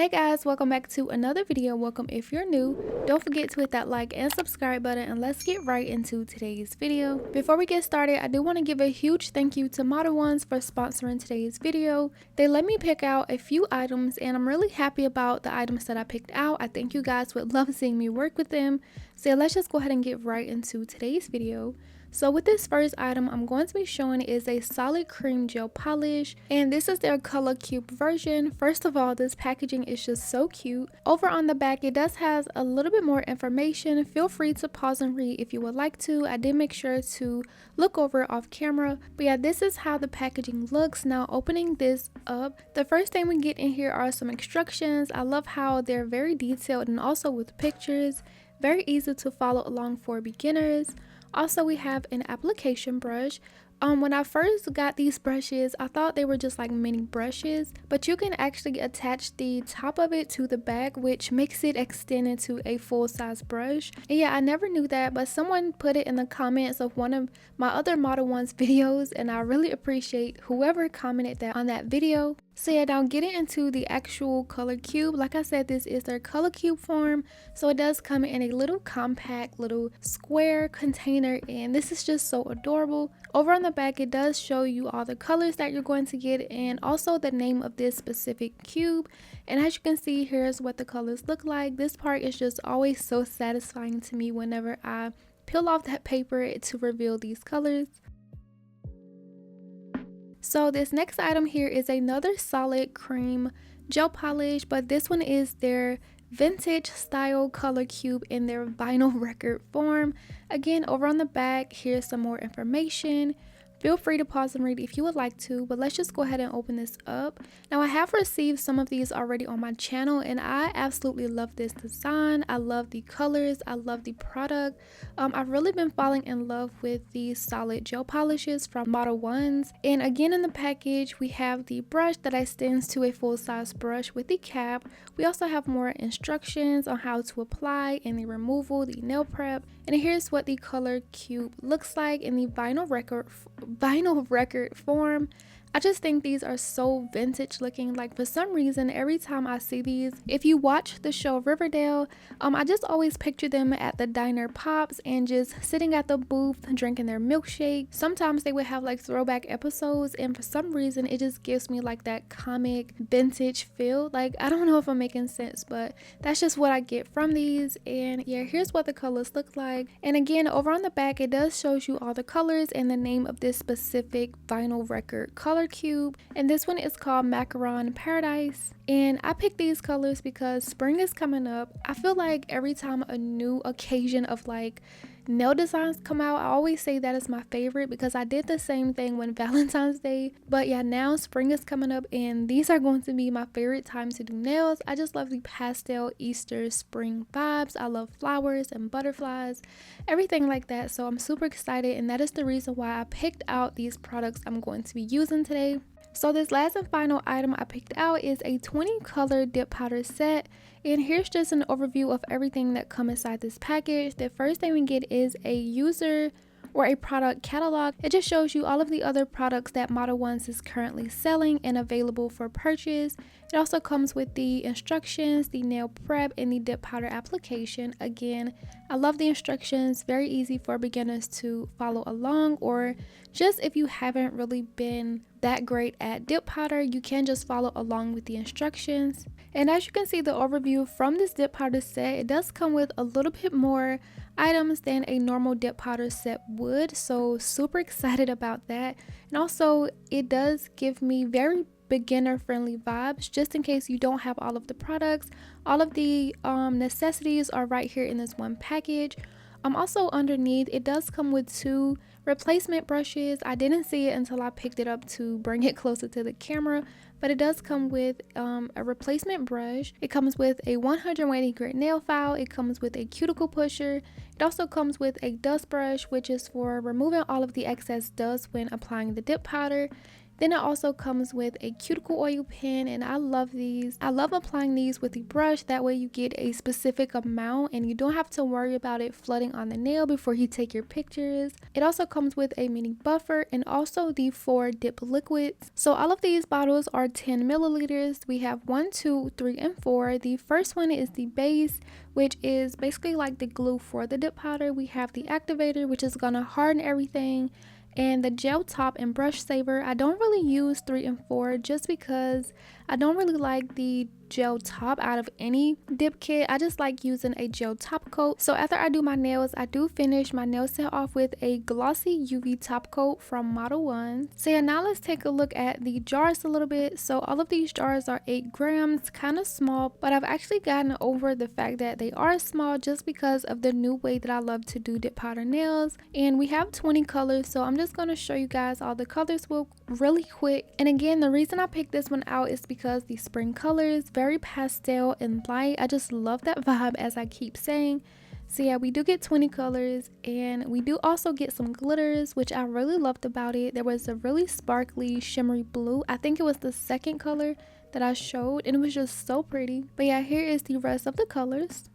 Hey guys, welcome back to another video. Welcome if you're new. Don't forget to hit that like and subscribe button, and let's get right into today's video. Before we get started, I do want to give a huge thank you to Modelones for sponsoring today's video. They let me pick out a few items and I'm really happy about the items that I picked out. I think you guys would love seeing me work with them. So let's just go ahead and get right into today's video. So with this first item I'm going to be showing is a solid cream gel polish, and this is their color cube version. First of all, this packaging is just so cute. Over on the back it does have a little bit more information. Feel free to pause and read if you would like to. I did make sure to look over it off camera, but yeah, this is how the packaging looks. Now opening this up, the first thing we get in here are some instructions. I love how they're very detailed and also with pictures, very easy to follow along for beginners. Also, we have an application brush. When I first got these brushes, I thought they were just like mini brushes, but you can actually attach the top of it to the back, which makes it extend into a full-size brush. And yeah, I never knew that, but someone put it in the comments of one of my other Modelones videos, and I really appreciate whoever commented that on that video. So yeah, now getting into the actual color cube, like I said, this is their color cube form, so it does come in a little compact little square container, and this is just so adorable. Over on the back it does show you all the colors that you're going to get and also the name of this specific cube, and as you can see, here's what the colors look like. This part is just always so satisfying to me whenever I peel off that paper to reveal these colors. So this next item here is another solid cream gel polish, but this one is their vintage style color cube in their vinyl record form. Again, over on the back, here's some more information. Feel free to pause and read if you would like to, but let's just go ahead and open this up. Now I have received some of these already on my channel and I absolutely love this design. I love the colors, I love the product. I've really been falling in love with these solid gel polishes from Modelones. And again, in the package we have the brush that extends to a full-size brush with the cap. We also have more instructions on how to apply and the removal, the nail prep, and here's what the color cube looks like in the vinyl record form. I just think these are so vintage looking. Like, for some reason every time I see these, if you watch the show Riverdale, I just always picture them at the diner pops and just sitting at the booth drinking their milkshake. Sometimes they would have like throwback episodes, and for some reason it just gives me like that comic vintage feel. Like, I don't know if I'm making sense, but that's just what I get from these. And yeah, here's what the colors look like. And again, over on the back it does show you all the colors and the name of this specific vinyl record color cube, and this one is called Macaron Paradise. And I picked these colors because spring is coming up. I feel like every time a new occasion of like nail designs come out, I always say that is my favorite because I did the same thing when Valentine's Day. But yeah, now spring is coming up and these are going to be my favorite time to do nails. I just love the pastel Easter spring vibes. I love flowers and butterflies, everything like that. So I'm super excited, and that is the reason why I picked out these products I'm going to be using today. So this last and final item I picked out is a 20 color dip powder set, and here's just an overview of everything that comes inside this package. The first thing we get is a user or a product catalog. It just shows you all of the other products that Modelones is currently selling and available for purchase. It also comes with the instructions, the nail prep, and the dip powder application. Again, I love the instructions, very easy for beginners to follow along, or just if you haven't really been that great at dip powder, you can just follow along with the instructions. And as you can see, the overview from this dip powder set, it does come with a little bit more items than a normal dip powder set would, so super excited about that. And also it does give me very beginner friendly vibes, just in case you don't have all of the products. All of the necessities are right here in this one package. Also underneath it does come with 2 replacement brushes. I didn't see it until I picked it up to bring it closer to the camera, but it does come with a replacement brush. It comes with a 180 grit nail file. It comes with a cuticle pusher. It also comes with a dust brush, which is for removing all of the excess dust when applying the dip powder. Then it also comes with a cuticle oil pen, and I love these. I love applying these with the brush. That way you get a specific amount and you don't have to worry about it flooding on the nail before you take your pictures. It also comes with a mini buffer and also the 4 dip liquids. So all of these bottles are 10 milliliters. We have 1, 2, 3, and 4. The first one is the base, which is basically like the glue for the dip powder. We have the activator, which is gonna harden everything, and the gel top and brush saver. I don't really use 3 and 4 just because I don't really like the gel top out of any dip kit. I just like using a gel top coat. So after I do my nails, I do finish my nail set off with a glossy UV top coat from Modelones. So yeah, now let's take a look at the jars a little bit. So all of these jars are 8 grams, kind of small, but I've actually gotten over the fact that they are small just because of the new way that I love to do dip powder nails. And we have 20 colors, so I'm just going to show you guys all the colors really quick. And again, the reason I picked this one out is because the spring colors, very pastel and light. I just love that vibe, as I keep saying. So yeah, we do get 20 colors, and we do also get some glitters, which I really loved about it. There was a really sparkly shimmery blue. I think it was the second color that I showed, and it was just so pretty. But yeah, here is the rest of the colors.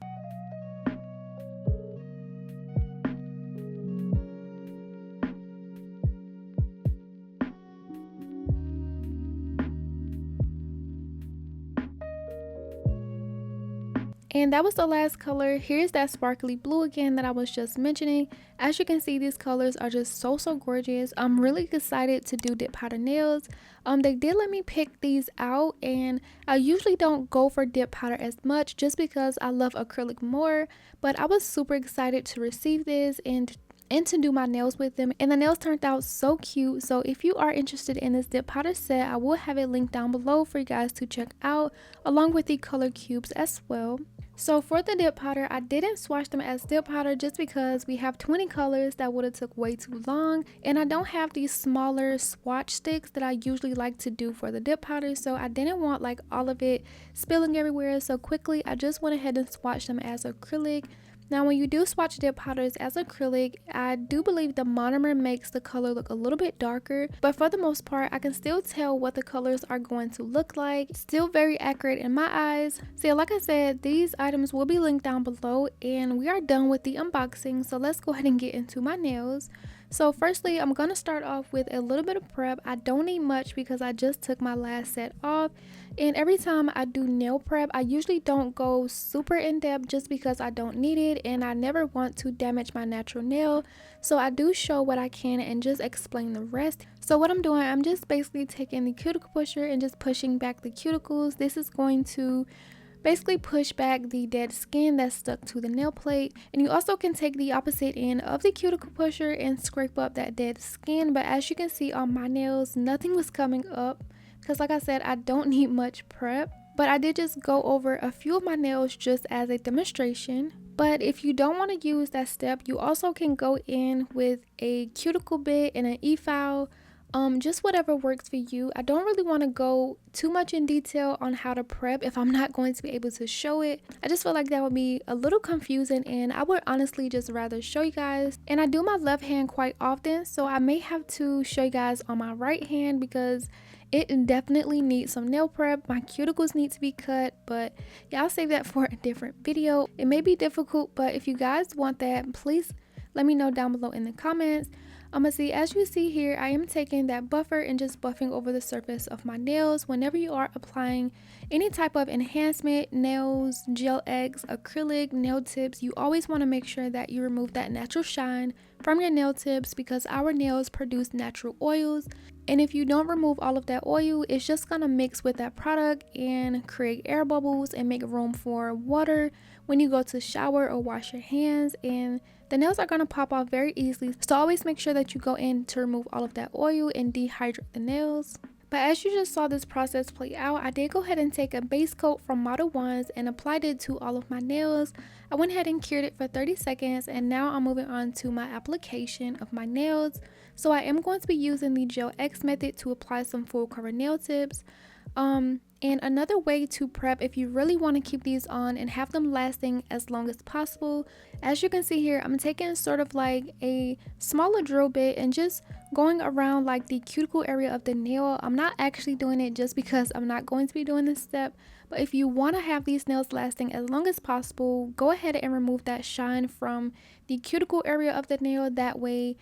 And that was the last color. Here's that sparkly blue again that I was just mentioning. As you can see, these colors are just so gorgeous. I'm really excited to do dip powder nails. They did let me pick these out, and I usually don't go for dip powder as much just because I love acrylic more, but I was super excited to receive this and to do my nails with them, and the nails turned out so cute. So if you are interested in this dip powder set, I will have it linked down below for you guys to check out, along with the color cubes as well. So for the dip powder, I didn't swatch them as dip powder just because we have 20 colors that would have took way too long, and I don't have these smaller swatch sticks that I usually like to do for the dip powder, so I didn't want like all of it spilling everywhere. So quickly I just went ahead and swatched them as acrylic. Now when you do swatch dip powders as acrylic, I do believe the monomer makes the color look a little bit darker, but for the most part I can still tell what the colors are going to look like. Still very accurate in my eyes. So like I said, these items will be linked down below, and we are done with the unboxing, so let's go ahead and get into my nails. So firstly, I'm going to start off with a little bit of prep. I don't need much because I just took my last set off, and every time I do nail prep, I usually don't go super in depth just because I don't need it and I never want to damage my natural nail. So I do show what I can and just explain the rest. So what I'm doing, I'm just basically taking the cuticle pusher and just pushing back the cuticles. This is going to basically push back the dead skin that's stuck to the nail plate. And you also can take the opposite end of the cuticle pusher and scrape up that dead skin, but as you can see on my nails, nothing was coming up because like I said, I don't need much prep, but I did just go over a few of my nails just as a demonstration. But if you don't want to use that step, you also can go in with a cuticle bit and an e-file. Just whatever works for you. I don't really want to go too much in detail on how to prep if I'm not going to be able to show it. I just feel like that would be a little confusing, and I would honestly just rather show you guys. And I do my left hand quite often, so I may have to show you guys on my right hand because it definitely needs some nail prep. My cuticles need to be cut, but yeah, I'll save that for a different video. It may be difficult, but if you guys want that, please let me know down below in the comments. See, as you see here, I am taking that buffer and just buffing over the surface of my nails. Whenever you are applying any type of enhancement, nails, gel X, acrylic, nail tips, you always want to make sure that you remove that natural shine from your nail tips because our nails produce natural oils. And if you don't remove all of that oil, it's just going to mix with that product and create air bubbles and make room for water when you go to shower or wash your hands, and the nails are going to pop off very easily. So always make sure that you go in to remove all of that oil and dehydrate the nails. But as you just saw this process play out, I did go ahead and take a base coat from Modelones and applied it to all of my nails. I went ahead and cured it for 30 seconds, and now I'm moving on to my application of my nails. So I am going to be using the gel X method to apply some full cover nail tips. And another way to prep if you really want to keep these on and have them lasting as long as possible, as you can see here, I'm taking sort of like a smaller drill bit and just going around like the cuticle area of the nail. I'm not actually doing it just because I'm not going to be doing this step, but if you want to have these nails lasting as long as possible, go ahead and remove that shine from the cuticle area of the nail. That way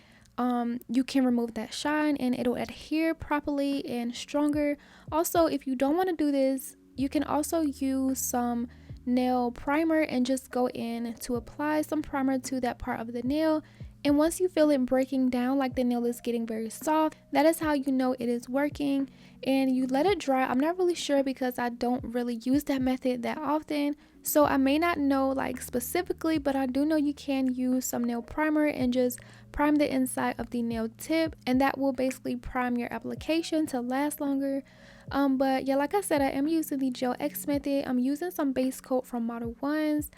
you can remove that shine and it'll adhere properly and stronger. Also, if you don't want to do this, you can also use some nail primer and just go in to apply some primer to that part of the nail. And once you feel it breaking down, like the nail is getting very soft, that is how you know it is working. And you let it dry. I'm not really sure because I don't really use that method that often, so I may not know like specifically, but I do know you can use some nail primer and just prime the inside of the nail tip, and that will basically prime your application to last longer. But yeah, like I said, I am using the Gel X method. I'm using some base coat from Modelones.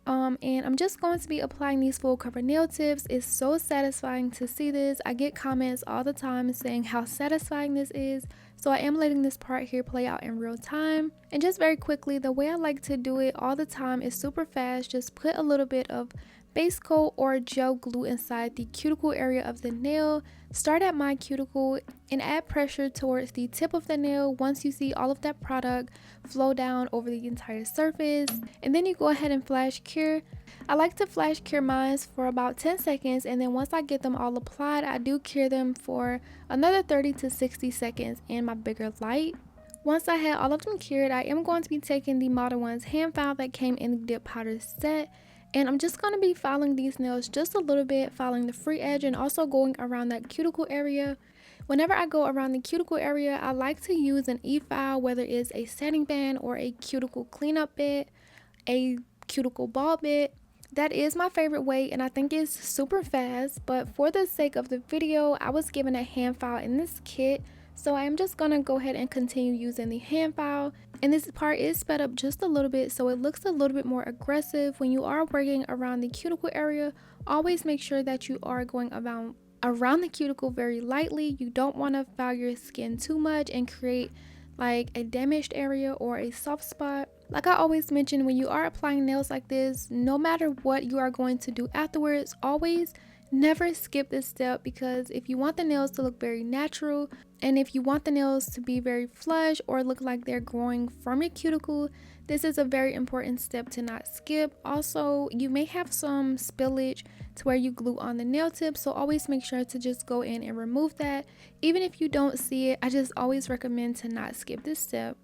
And I'm just going to be applying these full cover nail tips. It's so satisfying to see this. I get comments all the time saying how satisfying this is, so I am letting this part here play out in real time. And just very quickly, the way I like to do it all the time is super fast. Just put a little bit of base coat or gel glue inside the cuticle area of the nail. Start at my cuticle and add pressure towards the tip of the nail once you see all of that product flow down over the entire surface, and then you go ahead and flash cure. I like to flash cure mine for about 10 seconds, and then once I get them all applied, I do cure them for another 30 to 60 seconds in my bigger light. Once I had all of them cured, I am going to be taking the Modelones hand file that came in the dip powder set, and I'm just going to be filing these nails just a little bit, filing the free edge and also going around that cuticle area. Whenever I go around the cuticle area, I like to use an e-file, whether it's a sanding band or a cuticle cleanup bit, a cuticle ball bit. That is my favorite way, and I think it's super fast, but for the sake of the video, I was given a hand file in this kit, so I'm just gonna go ahead and continue using the hand file. And this part is sped up just a little bit, so it looks a little bit more aggressive. When you are working around the cuticle area, always make sure that you are going around the cuticle very lightly. You don't want to foul your skin too much and create like a damaged area or a soft spot. Like I always mention, when you are applying nails like this, no matter what you are going to do afterwards, always never skip this step, because if you want the nails to look very natural and if you want the nails to be very flush or look like they're growing from your cuticle, this is a very important step to not skip. Also, you may have some spillage to where you glue on the nail tip, so always make sure to just go in and remove that. Even if you don't see it, I just always recommend to not skip this step.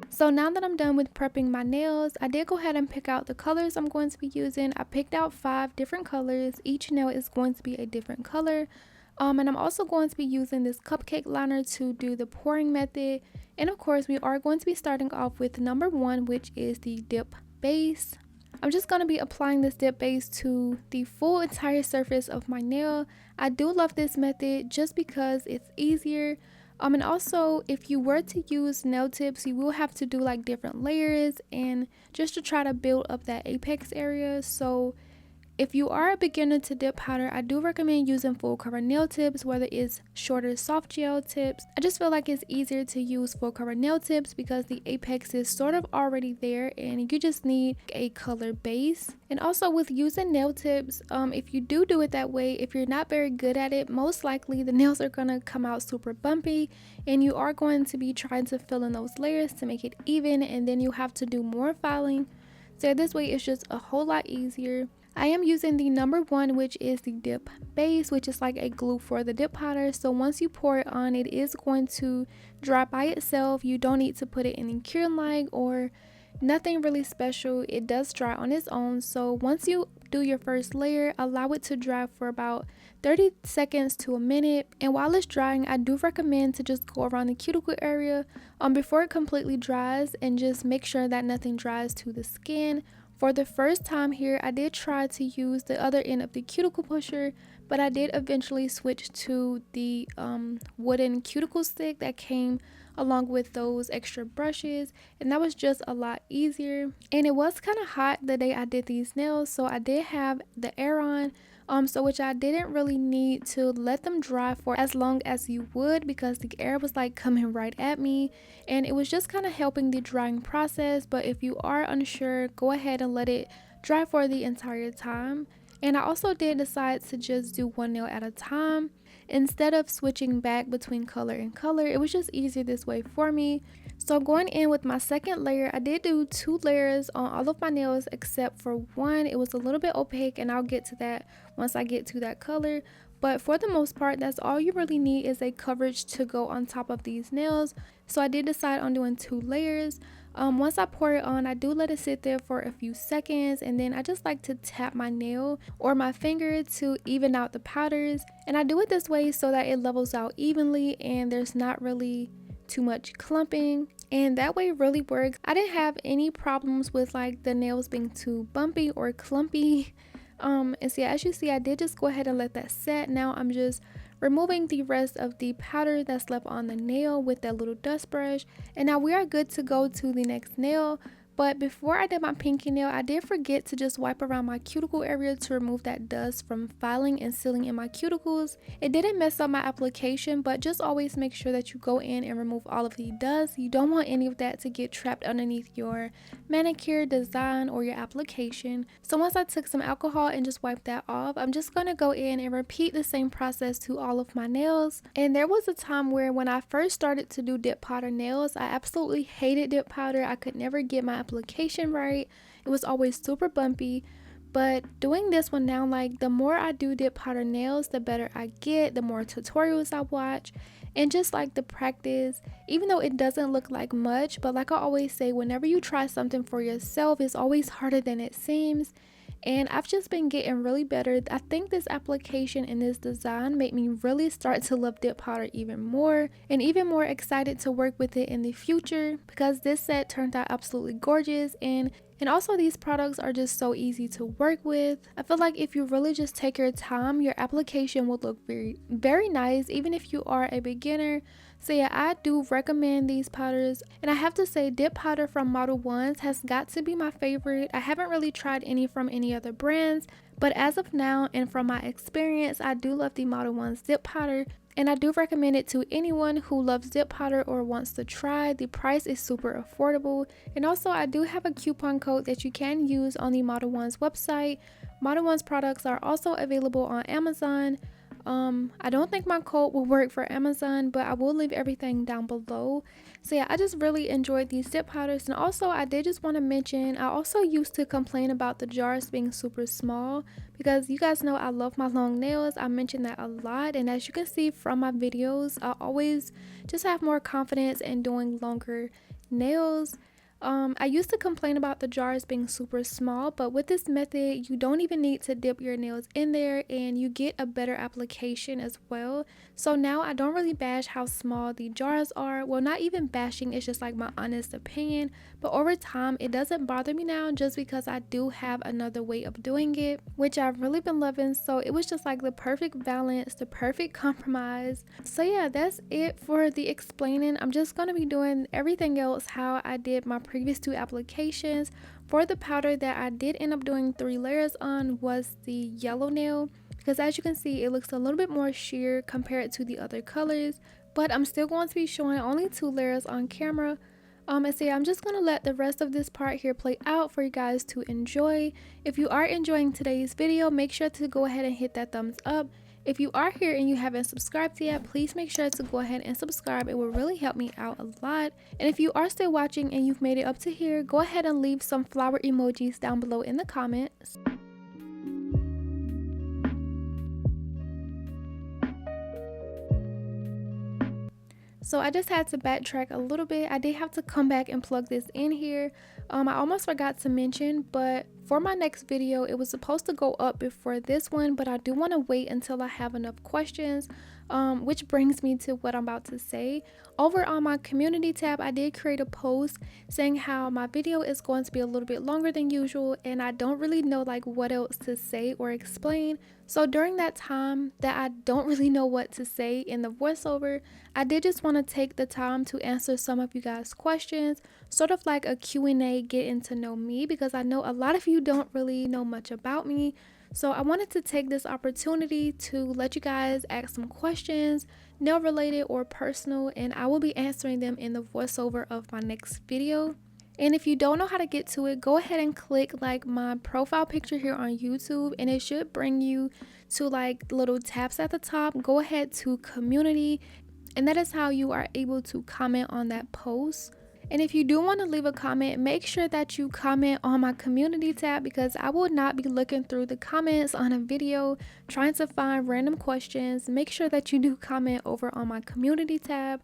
So now that I'm done with prepping my nails, I did go ahead and pick out the colors I'm going to be using. I picked out 5 different colors. Each nail is going to be a different color. And I'm also going to be using this cupcake liner to do the pouring method. And of course, we are going to be starting off with number 1, which is the dip base. I'm just going to be applying this dip base to the full entire surface of my nail. I do love this method just because it's easier. And also, if you were to use nail tips, you will have to do like different layers and just to try to build up that apex area. So if you are a beginner to dip powder, I do recommend using full cover nail tips, whether it's shorter soft gel tips. I just feel like it's easier to use full cover nail tips because the apex is sort of already there and you just need a color base. And also with using nail tips, if you do it that way, if you're not very good at it, most likely the nails are going to come out super bumpy and you are going to be trying to fill in those layers to make it even, and then you have to do more filing. So this way it's just a whole lot easier. I am using the number 1, which is the dip base, which is like a glue for the dip powder. So once you pour it on, it is going to dry by itself. You don't need to put it in the curing line or nothing really special. It does dry on its own. So once you do your first layer, allow it to dry for about 30 seconds to a minute. And while it's drying, I do recommend to just go around the cuticle area before it completely dries, and just make sure that nothing dries to the skin. For the first time here, I did try to use the other end of the cuticle pusher, but I did eventually switch to the wooden cuticle stick that came along with those extra brushes, and that was just a lot easier. And it was kind of hot the day I did these nails, so I did have the air on, so which I didn't really need to let them dry for as long as you would, because the air was like coming right at me, and it was just kind of helping the drying process. But if you are unsure, go ahead and let it dry for the entire time. And I also did decide to just do one nail at a time instead of switching back between color and color. It was just easier this way for me. So going in with my second layer, I did do 2 layers on all of my nails except for one. It was a little bit opaque, and I'll get to that once I get to that color. But for the most part, that's all you really need is a coverage to go on top of these nails. So I did decide on doing 2 layers. Once I pour it on, I do let it sit there for a few seconds, and then I just like to tap my nail or my finger to even out the powders. And I do it this way so that it levels out evenly and there's not really too much clumping, and that way really works. I didn't have any problems with like the nails being too bumpy or clumpy. And so yeah, as you see, I did just go ahead and let that set. Now I'm just removing the rest of the powder that's left on the nail with that little dust brush, and now we are good to go to the next nail. But before I did my pinky nail, I did forget to just wipe around my cuticle area to remove that dust from filing and sealing in my cuticles. It didn't mess up my application, but just always make sure that you go in and remove all of the dust. You don't want any of that to get trapped underneath your manicure design or your application. So once I took some alcohol and just wiped that off, I'm just going to go in and repeat the same process to all of my nails. And there was a time where when I first started to do dip powder nails, I absolutely hated dip powder. I could never get my application right. It was always super bumpy. But doing this one now, like the more I do dip powder nails, the better I get, the more tutorials I watch, and just like the practice, even though it doesn't look like much, but like I always say, whenever you try something for yourself, it's always harder than it seems. And I've just been getting really better. I think this application and this design made me really start to love dip powder even more, and even more excited to work with it in the future, because this set turned out absolutely gorgeous. And also these products are just so easy to work with. I feel like if you really just take your time, your application will look very nice, even if you are a beginner. So yeah, I do recommend these powders, and I have to say dip powder from Modelones has got to be my favorite. I haven't really tried any from any other brands, but as of now and from my experience, I do love the Modelones dip powder, and I do recommend it to anyone who loves dip powder or wants to try. The price is super affordable, and also I do have a coupon code that you can use on the Modelones website. Modelones products are also available on Amazon. I don't think my code will work for Amazon, but I will leave everything down below. So yeah, I just really enjoyed these dip powders. And also I did just want to mention, I also used to complain about the jars being super small, because you guys know I love my long nails. I mention that a lot, and as you can see from my videos, I always just have more confidence in doing longer nails. I used to complain about the jars being super small, but with this method, you don't even need to dip your nails in there, and you get a better application as well. So now I don't really bash how small the jars are. Well, not even bashing, it's just like my honest opinion. But over time, it doesn't bother me now, just because I do have another way of doing it, which I've really been loving. So it was just like the perfect balance, the perfect compromise. So yeah, that's it for the explaining. I'm just going to be doing everything else how I did my previous 2 applications. For the powder that I did end up doing 3 layers on was the yellow nail, because as you can see, it looks a little bit more sheer compared to the other colors, but I'm still going to be showing only 2 layers on camera. And so yeah, I'm just going to let the rest of this part here play out for you guys to enjoy. If you are enjoying today's video, make sure to go ahead and hit that thumbs up. If you are here and you haven't subscribed yet, please make sure to go ahead and subscribe. It will really help me out a lot. And if you are still watching and you've made it up to here, go ahead and leave some flower emojis down below in the comments. So I just had to backtrack a little bit. I did have to come back and plug this in here. I almost forgot to mention, but For my next video, it was supposed to go up before this one, but I do want to wait until I have enough questions, which brings me to what I'm about to say. Over on my community tab, I did create a post saying how my video is going to be a little bit longer than usual and I don't really know like what else to say or explain. So during that time that I don't really know what to say in the voiceover, I did just want to take the time to answer some of you guys' questions, sort of like a Q&A, getting to know me, because I know a lot of you don't really know much about me. So I wanted to take this opportunity to let you guys ask some questions, nail related or personal, and I will be answering them in the voiceover of my next video. And if you don't know how to get to it, go ahead and click like my profile picture here on YouTube and it should bring you to like little tabs at the top. Go ahead to community and that is how you are able to comment on that post. And if you do want to leave a comment, make sure that you comment on my community tab, because I will not be looking through the comments on a video trying to find random questions. Make sure that you do comment over on my community tab.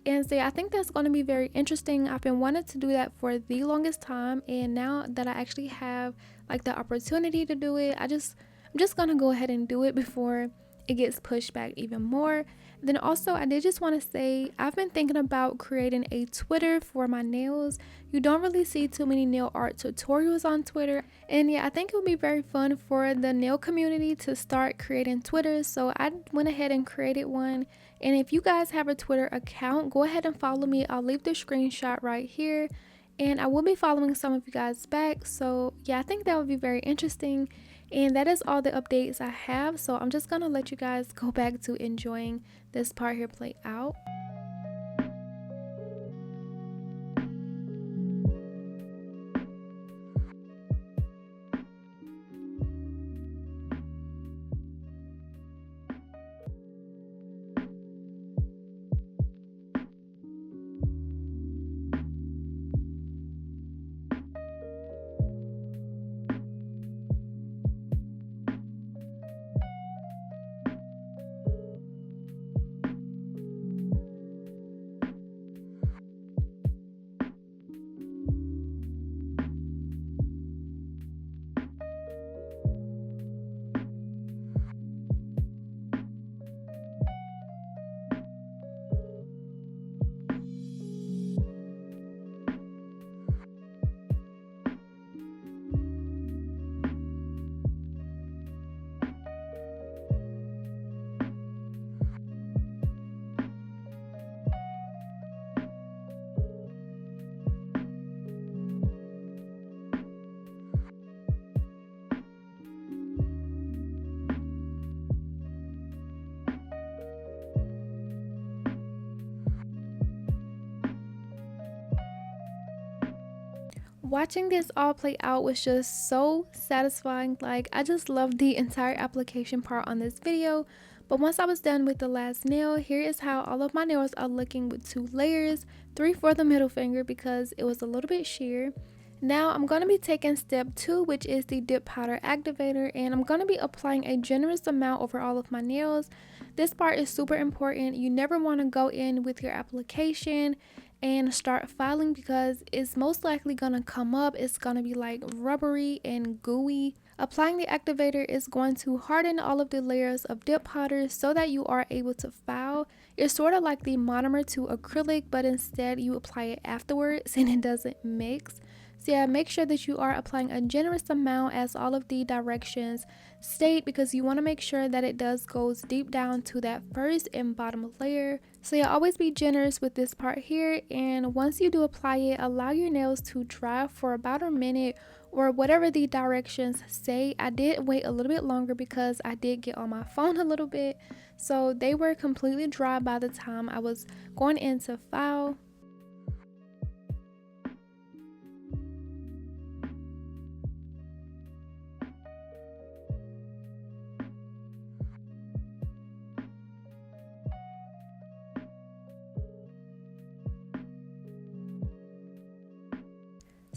And so I think that's going to be very interesting. I've been wanting to do that for the longest time, and now that I actually have like the opportunity to do it, I'm just going to go ahead and do it before it gets pushed back even more. Then also, I did just want to say I've been thinking about creating a Twitter for my nails. You don't really see too many nail art tutorials on Twitter, and yeah, I think it would be very fun for the nail community to start creating Twitters. So I went ahead and created one. And if you guys have a Twitter account, go ahead and follow me. I'll leave the screenshot right here, and I will be following some of you guys back. So yeah, I think that would be very interesting. And that is all the updates I have, so I'm just gonna let you guys go back to enjoying this part here play out. Watching this all play out was just so satisfying. Like, I just loved the entire application part on this video. But once I was done with the last nail, here is how all of my nails are looking with 2 layers, 3 for the middle finger because it was a little bit sheer. Now I'm going to be taking step 2, which is the dip powder activator, and I'm going to be applying a generous amount over all of my nails. This part is super important. You never want to go in with your application and start filing because it's most likely gonna come up. It's gonna be like rubbery and gooey. Applying the activator is going to harden all of the layers of dip powder so that you are able to file. It's sort of like the monomer to acrylic, but instead you apply it afterwards and it doesn't mix. So yeah, make sure that you are applying a generous amount as all of the directions state, because you want to make sure that it goes deep down to that first and bottom layer. So yeah, always be generous with this part here, and once you do apply it, allow your nails to dry for about a minute or whatever the directions say. I did wait a little bit longer because I did get on my phone a little bit, so they were completely dry by the time I was going in to file.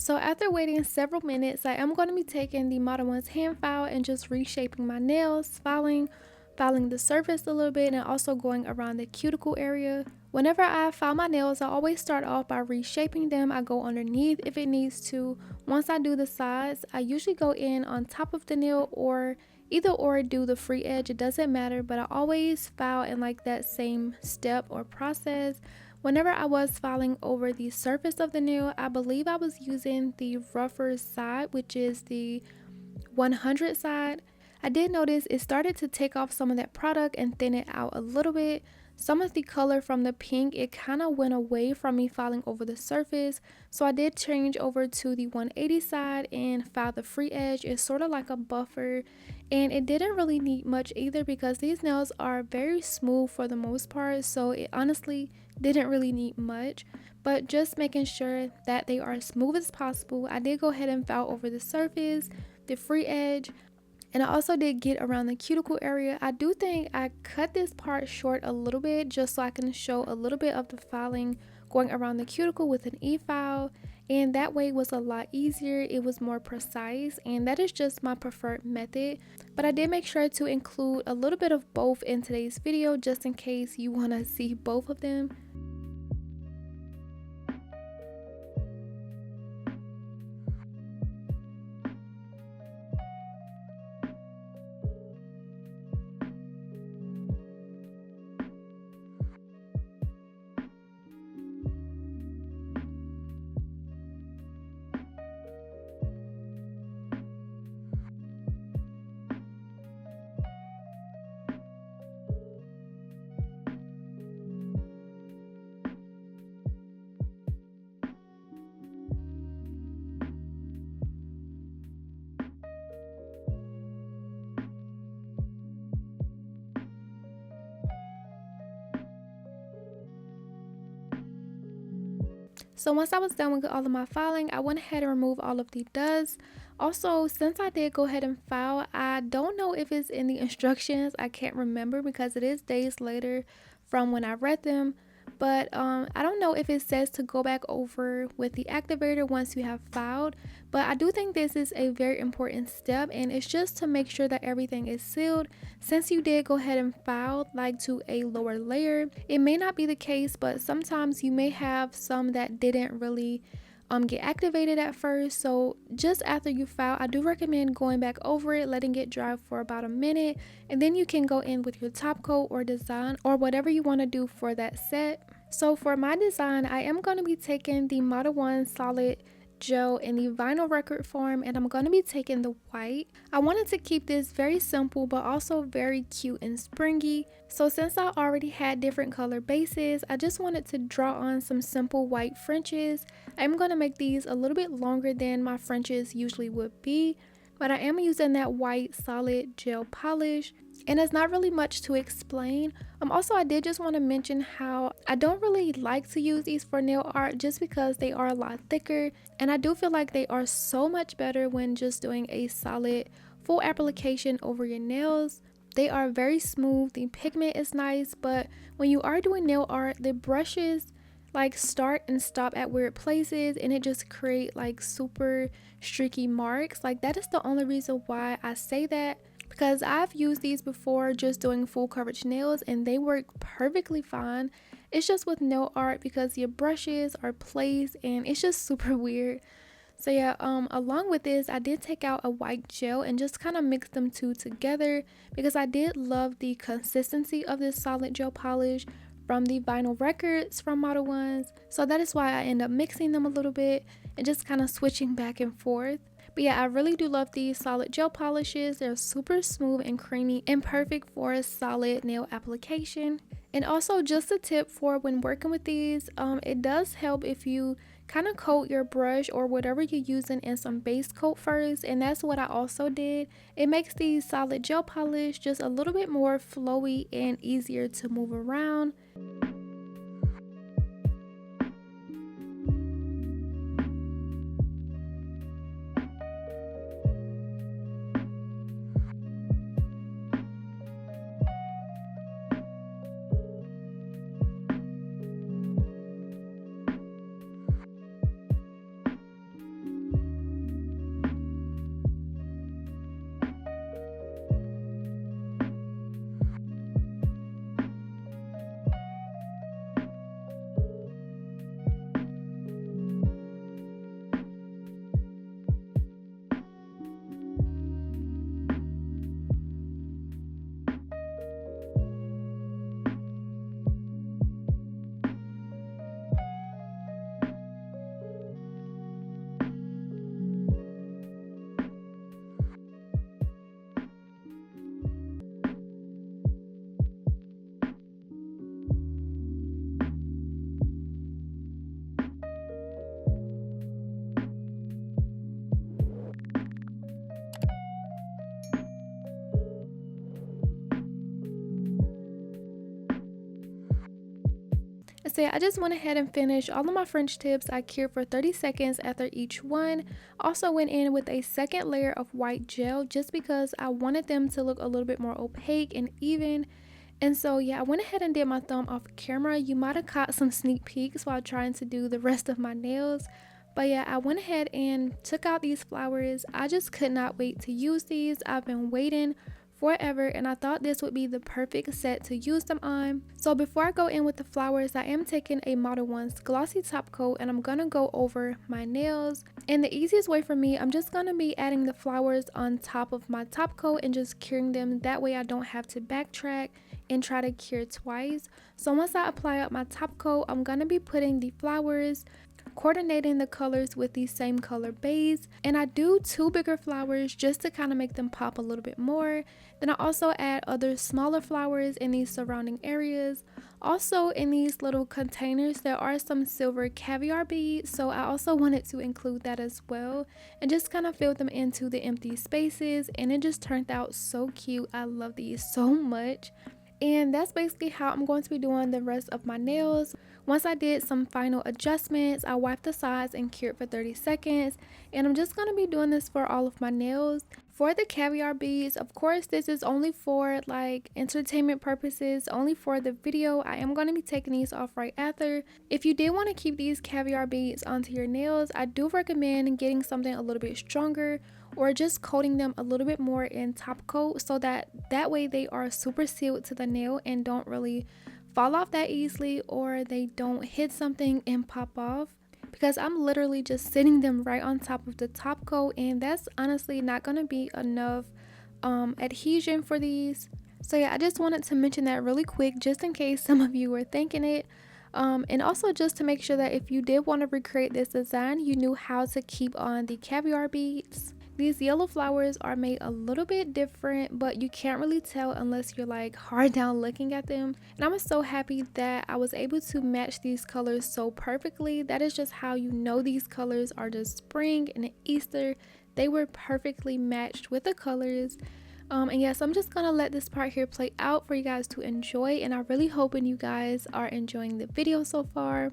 So after waiting several minutes, I am going to be taking the Modelones hand file and just reshaping my nails, filing the surface a little bit, and also going around the cuticle area. Whenever I file my nails, I always start off by reshaping them. I go underneath if it needs to. Once I do the sides, I usually go in on top of the nail or either or do the free edge. It doesn't matter, but I always file in like that same step or process. Whenever I was filing over the surface of the nail, I believe I was using the rougher side, which is the 100 side. I did notice it started to take off some of that product and thin it out a little bit. Some of the color from the pink, it kind of went away from me filing over the surface, so I did change over to the 180 side and file the free edge. It's sort of like a buffer, and it didn't really need much either because these nails are very smooth for the most part, so it honestly didn't really need much. But just making sure that they are as smooth as possible, I did go ahead and file over the surface, the free edge, and I also did get around the cuticle area. I do think I cut this part short a little bit just so I can show a little bit of the filing going around the cuticle with an e-file, and that way was a lot easier. It was more precise, and that is just my preferred method. But I did make sure to include a little bit of both in today's video just in case you want to see both of them. So once I was done with all of my filing, I went ahead and removed all of the dust. Also, since I did go ahead and file, I don't know if it's in the instructions. I can't remember because it is days later from when I read them. But I don't know if it says to go back over with the activator once you have filed. But I do think this is a very important step, and it's just to make sure that everything is sealed. Since you did go ahead and file like to a lower layer, it may not be the case, but sometimes you may have some that didn't really get activated at first. So just after you file, I do recommend going back over it, letting it dry for about a minute, and then you can go in with your top coat or design or whatever you want to do for that set. So for my design, I am going to be taking the Modelones solid gel in the vinyl record form, and I'm going to be taking the white. I wanted to keep this very simple but also very cute and springy. So since I already had different color bases, I just wanted to draw on some simple white Frenches. I'm going to make these a little bit longer than my Frenches usually would be, but I am using that white solid gel polish, and it's not really much to explain. Also, I did just want to mention how I don't really like to use these for nail art just because they are a lot thicker, and I do feel like they are so much better when just doing a solid full application over your nails. They are very smooth, the pigment is nice, but when you are doing nail art, the brushes like start and stop at weird places, and it just create like super streaky marks. Like that is the only reason why I say that, because I've used these before just doing full coverage nails and they work perfectly fine. It's just with nail art because your brushes are placed and it's just super weird. So yeah, along with this, I did take out a white gel and just kind of mix them two together because I did love the consistency of this solid gel polish from the vinyl records from Modelones. So that is why I end up mixing them a little bit and just kind of switching back and forth. But yeah, I really do love these solid gel polishes. They're super smooth and creamy and perfect for a solid nail application. And also just a tip for when working with these, it does help if you kind of coat your brush or whatever you're using in some base coat first, and that's what I also did. It makes the solid gel polish just a little bit more flowy and easier to move around. So yeah, I just went ahead and finished all of my French tips. I cured for 30 seconds after each one. Also went in with a second layer of white gel just because I wanted them to look a little bit more opaque and even. And so yeah, I went ahead and did my thumb off camera. You might have caught some sneak peeks while trying to do the rest of my nails. But yeah, I went ahead and took out these flowers. I just could not wait to use these. I've been waiting forever and I thought this would be the perfect set to use them on. So before I go in with the flowers, I am taking a Modelones glossy top coat and I'm gonna go over my nails. And the easiest way for me, I'm just gonna be adding the flowers on top of my top coat and just curing them. That way I don't have to backtrack and try to cure twice. So once I apply up my top coat, I'm gonna be putting the flowers, coordinating the colors with the same color base, and I do 2 bigger flowers just to kind of make them pop a little bit more. Then I also add other smaller flowers in these surrounding areas. Also in these little containers there are some silver caviar beads, so I also wanted to include that as well and just kind of fill them into the empty spaces, and it just turned out so cute. I love these so much. And that's basically how I'm going to be doing the rest of my nails. Once I did some final adjustments, I wiped the sides and cured for 30 seconds. And I'm just going to be doing this for all of my nails. For the caviar beads, of course, this is only for like entertainment purposes, only for the video. I am going to be taking these off right after. If you did want to keep these caviar beads onto your nails, I do recommend getting something a little bit stronger or just coating them a little bit more in top coat so that way they are super sealed to the nail and don't really fall off that easily, or they don't hit something and pop off, because I'm literally just sitting them right on top of the top coat and that's honestly not going to be enough adhesion for these. So yeah, I just wanted to mention that really quick just in case some of you were thinking it. And also just to make sure that if you did want to recreate this design, you knew how to keep on the caviar beads. These yellow flowers are made a little bit different, but you can't really tell unless you're like hard down looking at them. And I was so happy that I was able to match these colors so perfectly. That is just how you know these colors are just spring and Easter. They were perfectly matched with the colors. And yes, I'm just gonna let this part here play out for you guys to enjoy, and I'm really hoping you guys are enjoying the video so far.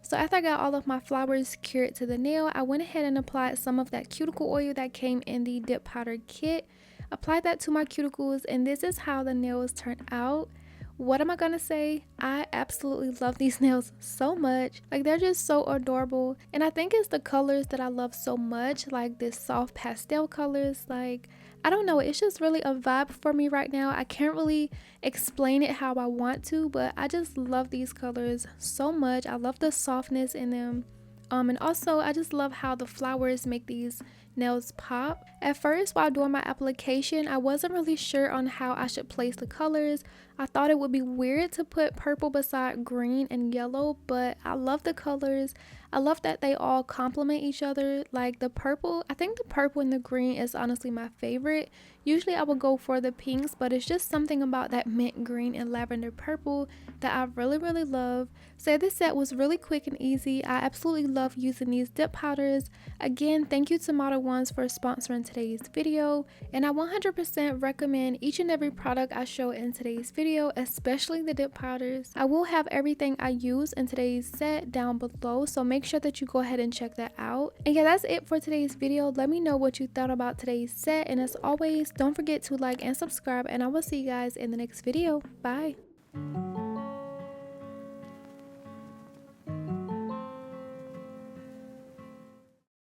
So after I got all of my flowers cured to the nail, I went ahead and applied some of that cuticle oil that came in the dip powder kit. Applied that to my cuticles, and this is how the nails turned out. What am I gonna say? I absolutely love these nails so much. Like, they're just so adorable, and I think it's the colors that I love so much, like this soft pastel colors. Like, I don't know, it's just really a vibe for me right now. I can't really explain it how I want to, but I just love these colors so much. I love the softness in them. And also I just love how the flowers make these nails pop. At first, while doing my application, I wasn't really sure on how I should place the colors. I thought it would be weird to put purple beside green and yellow, but I love the colors. I love that they all complement each other. Like the purple, I think the purple and the green is honestly my favorite. Usually I would go for the pinks, but it's just something about that mint green and lavender purple that I really love. So this set was really quick and easy. I absolutely love using these dip powders. Again, thank you to Modelones for sponsoring today's video, and I 100% recommend each and every product I show in today's video, especially the dip powders. I will have everything I use in today's set down below, so make sure that you go ahead and check that out. And yeah, that's it for today's video. Let me know what you thought about today's set, and as always, don't forget to like and subscribe, and I will see you guys in the next video. Bye.